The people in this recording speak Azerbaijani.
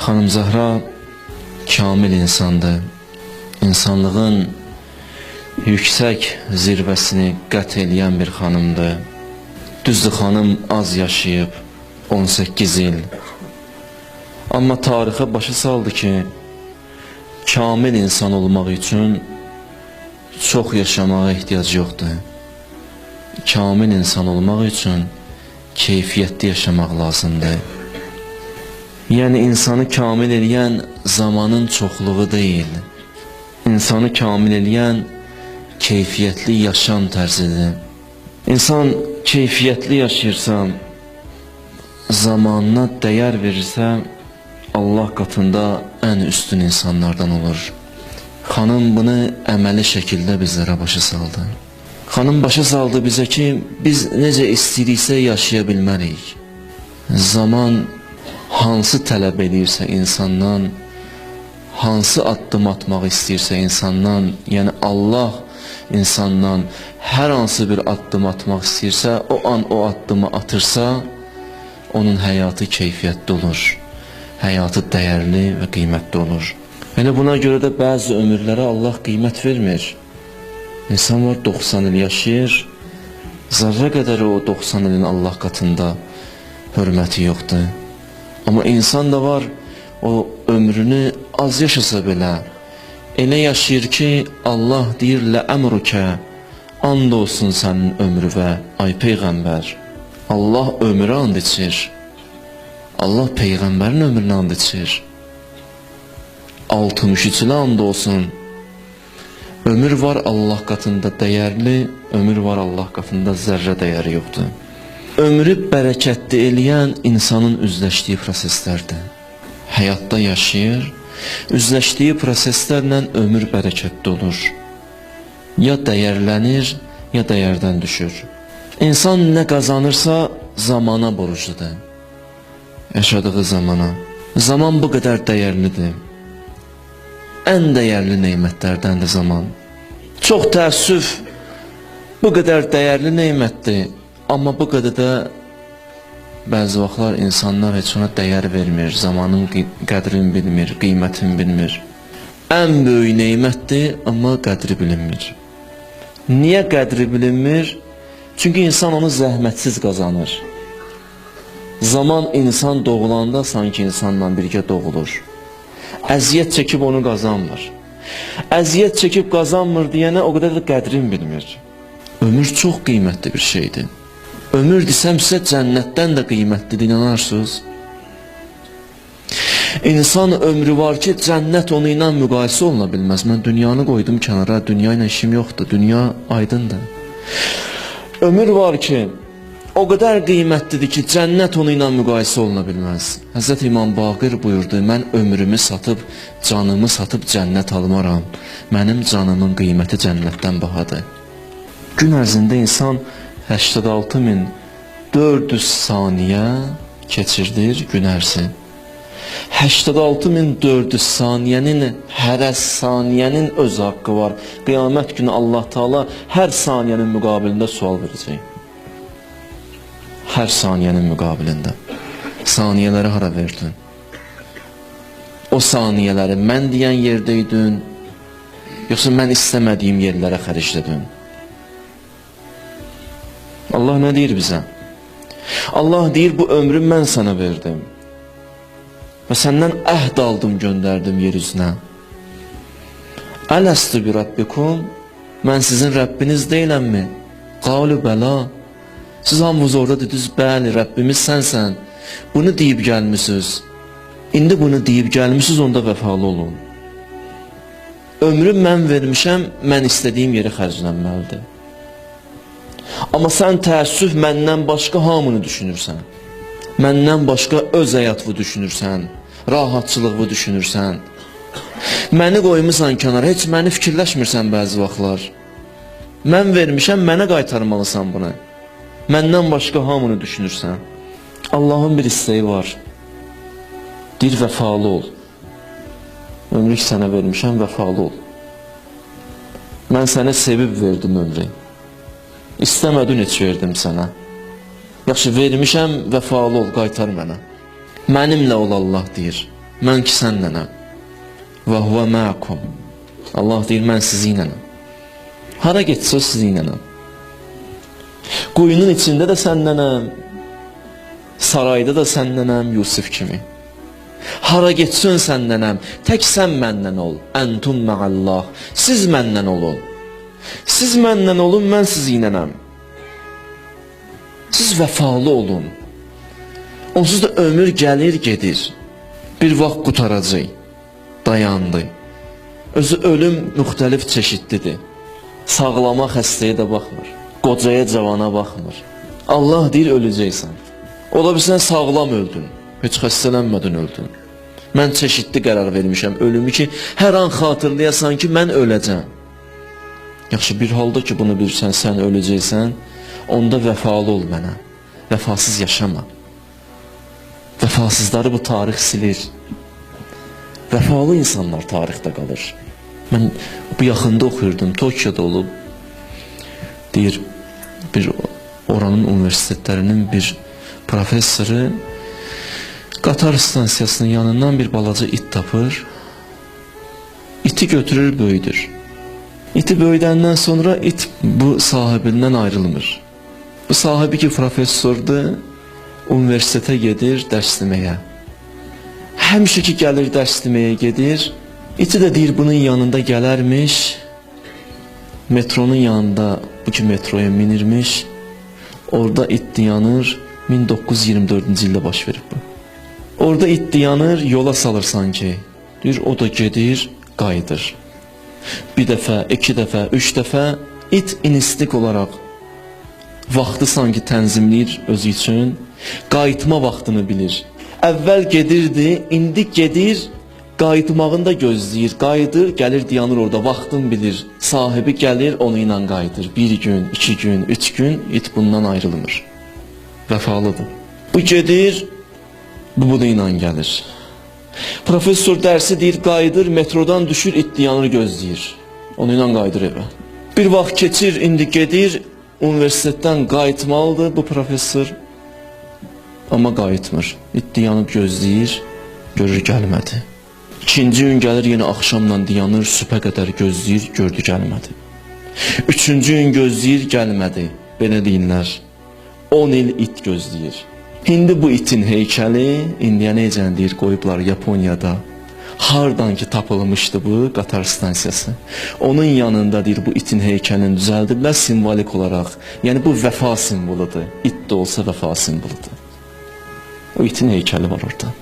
Xanım Zəhra kamil insandır. İnsanlığın yüksək zirvəsini qət eləyən bir xanımdır. Düzdür, xanım az yaşayıb, 18 il. Amma tarixə başa saldı ki, kamil insan olmaq üçün çox yaşamağa ehtiyac yoxdur. Kamil insan olmaq üçün keyfiyyətli yaşamaq lazımdır. Yəni insanı kamil eləyən zamanın çoxluğu deyil. İnsanı kamil eləyən keyfiyyətli yaşam tərzidir. İnsan keyfiyyətli yaşayırsa, zamanına dəyər verirsə, Allah qatında ən üstün insanlardan olur. Xanım bunu əməli şəkildə bizlərə başa saldı. Xanım başa saldı bizə ki, biz necə istəyiriksə yaşaya bilmərik. Zaman hansı tələb edirsə insandan, hansı addım atmaq istəyirsə insandan, yəni Allah insandan hər hansı bir addım atmaq istəyirsə, o an o addımı atırsa, onun həyatı keyfiyyətli olur, həyatı dəyərli və qiymətli olur. Yəni buna görə də bəzi ömürlərə Allah qiymət vermir. İnsan var 90 il yaşayır, zərrə qədər o 90 ilin Allah qatında hörməti yoxdur. Amma insan da var, o ömrünü az yaşasa belə, elə yaşayır ki, Allah deyir, ləəmrükə, and olsun sənin ömrüvə, ay Peyğəmbər. Allah ömrü and içir, Allah Peyğəmbərin ömrünü and içir. 63 ilə and olsun. Ömür var Allah qatında dəyərli, ömür var Allah qatında zərrə dəyəri yoxdur. Ömrü bərəkətli eləyən insanın üzləşdiyi proseslərdir. Həyatda yaşayır, üzləşdiyi proseslərlə ömür bərəkətli olur. Ya dəyərlənir, ya dəyərdən düşür. İnsan nə qazanırsa zamana borcludur. Yaşadığı zamana. Zaman bu qədər dəyərlidir. Ən dəyərli neymətlərdəndir zaman. Çox təəssüf, bu qədər dəyərli neymətdir, amma bu qədər də bəzi vaxtlar insanlar heç ona dəyər vermir, zamanın qədrini bilmir, qiymətini bilmir. Ən böyük neymətdir, amma qədri bilinmir. Niyə qədri bilinmir? Çünki insan onu zəhmətsiz qazanır. Zaman insan doğulanda sanki insanla birgə doğulur. Əziyyət çəkib onu qazanmır. Əziyyət çəkib qazanmır deyənə o qədər də qədrini bilmir. Ömür çox qiymətli bir şeydir. Ömür desəm sizə cənnətdən də qiymətlidir, inanarsınız. İnsan ömrü var ki, cənnət onu ilə müqayisə oluna bilməz. Mən dünyanı qoydum kənara, dünya ilə işim yoxdur, dünya aydındır. Ömür var ki, o qədər qiymətlidir ki, cənnət onu ilə müqayisə oluna bilməz. Həzrət İmam Baqir buyurdu, mən ömrümü satıb, canımı satıb cənnət almaram. Mənim canımın qiyməti cənnətdən bahadır. Gün ərzində insan 86.400 saniyə keçirdir gün ərzi. 86.400 saniyənin, hərə saniyənin öz haqqı var. Qiyamət günü Allah Taala hər saniyənin müqabilində sual verəcək. Hər saniyənin müqabilində. Saniyələri hara verdin? O saniyələri mən deyən yerdəydin, yoxsa mən istəmədiyim yerlərə xərclədin? Allah nə deyir bizə? Allah deyir, bu ömrü mən sənə verdim və səndən əhd aldım, göndərdim yer üzünə. Ələstü bi Rabbikum, mən sizin Rəbbiniz deyiləmmi? Qalu bəla. Siz hamınız orada dediniz, bəli, Rəbbimiz sənsən. Bunu deyib gəlmişsiniz. İndi bunu deyib gəlmişsiniz, onda vəfalı olun. Ömrü mən vermişəm, mən istədiyim yeri xərclənməlidir. Amma sən təəssüf məndən başqa hamını düşünürsən. Məndən başqa öz həyatını düşünürsən, rahatçılığını düşünürsən. Məni qoymusan kənara, heç məni fikirləşmirsən bəzi vaxtlar. Mən vermişəm, mənə qaytarmalısan bunu. Məndən başqa hamını düşünürsən. Allahın bir istəyi var. Deyir, vəfalı ol. Ömrük sənə vermişəm, vəfalı ol. Mən sənə sevib verdim ömrü. İstəmədin heç verdim sənə. Yaxşı, vermişəm, vəfalı ol, qaytar mənə. Mənimlə ol, Allah deyir. mən ki sənnənəm. Və huvə məkum. Allah deyir, mən sizinlənəm. Hara getsə o sizinlənəm. Quyunun içində də sənnənəm, sarayda da sənnənəm, Yusuf kimi. Hara getsən sənnənəm, tək sən məndən ol. Əntum məallah. Siz məndən olun. Siz məndən olun, mən sizinlənəm. Siz vəfalı olun. Onsuz da ömür gəlir, gedir. Bir vaxt qutaracaq. Dayandı. Özü ölüm müxtəlif çeşidlidir. Sağlama xəstəyə də baxmır. Qocaya, cavana baxmır. Allah deyir, öləcəksən. Ola bilsən sağlam öldün. Heç xəstələnmədin öldün. Mən çeşidli qərar vermişəm ölümü ki, hər an xatırlayasan ki, mən öləcəm. Yaxşı, bir halda ki, bunu bilirsən, sən öləcəksən, onda vəfalı ol mənə. Vəfasız yaşama. Vəfasızları bu tarix silir. Vəfalı insanlar tarixdə qalır. Mən bu yaxında oxuyurdum, Tokyoda olub. Deyir, bir oranın universitetlərinin bir professoru qatar stansiyasının yanından bir balaca it tapır. İti götürür, böyüdür. İti böyüdəndən sonra it bu sahibindən ayrılmır. Bu sahibi ki professordur, universitetə gedir dərs deməyə. Həmişə ki gəlir dərs deməyə gedir. İti də deyir bunun yanında gələrmiş. Metronun yanında bu ki metroya minirmiş. Orada it dayanır. 1924-cü ildə baş verib bu. Orada it dayanır, yola salır sanki. Deyir o da gedir, qayıdır. Bir dəfə, iki dəfə, üç dəfə it instinkt olaraq vaxtı sanki tənzimləyir özü üçün. Qayıtma vaxtını bilir. Əvvəl gedirdi, indi gedir, qayıtmağını da gözləyir. Qayıdır, gəlir dayanır orada, vaxtını bilir. Sahibi gəlir, onu ilə qayıdır. Bir gün, iki gün, üç gün it bundan ayrılmır. Vəfalıdır. Bu gedir, bu ilə gəlir. Professor dərsi deyir, qayıdır, metrodan düşür, it dayanır, gözləyir. Onu ilə qayıdır evə. Bir vaxt keçir, indi gedir, universitetdən qayıtmalıdır bu professor. Amma qayıtmır. İt dayanıb gözləyir, görür gəlmədi. İkinci gün gəlir, yenə axşamla dayanır, sübhə qədər gözləyir, gördü gəlmədi. Üçüncü gün gözləyir, gəlmədi. Belə deyirlər. 10 il it gözləyir. İndi bu itin heykəli, indiyə necə deyir, qoyublar Yaponiyada. Hardan ki tapılmışdı bu qatar stansiyası. Onun yanında deyir, bu itin heykəlini düzəldiblər simvolik olaraq. Yəni bu vəfa simvoludur. İt də olsa vəfa simvoludur. O itin heykəli var orada.